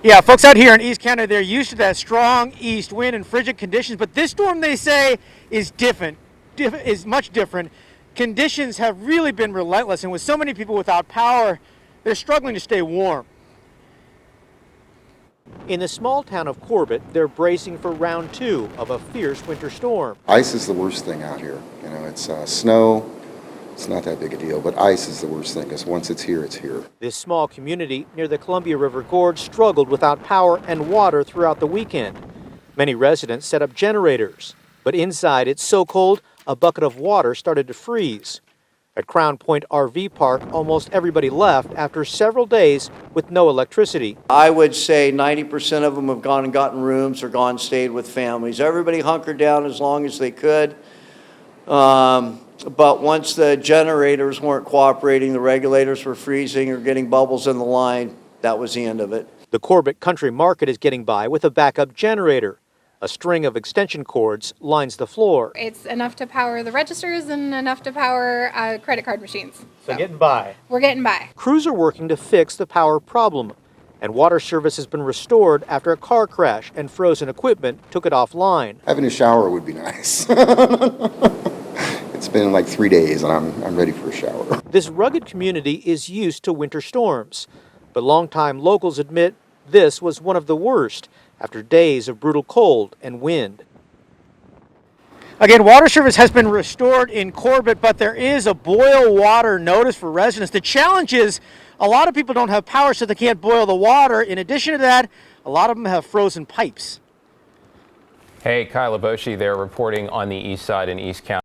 Yeah, folks out here in East County, they're used to that strong east wind and frigid conditions, but this storm, they say, is is much different. Conditions have really been relentless, and with so many people without power, they're struggling to stay warm. In the small town of Corbett, they're bracing for round 2 of a fierce winter storm. Ice is the worst thing out here. You know, it's snow. It's not that big a deal, but ice is the worst thing because once it's here, it's here. This small community near the Columbia River Gorge struggled without power and water throughout the weekend. Many residents set up generators, but inside it's so cold, a bucket of water started to freeze. At Crown Point RV Park, almost everybody left after several days with no electricity. I would say 90% of them have gone and gotten rooms or gone and stayed with families. Everybody hunkered down as long as they could. But once the generators weren't cooperating, the regulators were freezing or getting bubbles in the line, that was the end of it. The Corbett Country Market is getting by with a backup generator. A string of extension cords lines the floor. It's enough to power the registers and enough to power credit card machines. So getting by. We're getting by. Crews are working to fix the power problem, and water service has been restored after a car crash and frozen equipment took it offline. Having a shower would be nice. It's been like 3 days, and I'm ready for a shower. This rugged community is used to winter storms, but longtime locals admit this was one of the worst after days of brutal cold and wind. Again, water service has been restored in Corbett, but there is a boil water notice for residents. The challenge is a lot of people don't have power, so they can't boil the water. In addition to that, a lot of them have frozen pipes. Hey, Kyla Boshi there reporting on the east side in East County.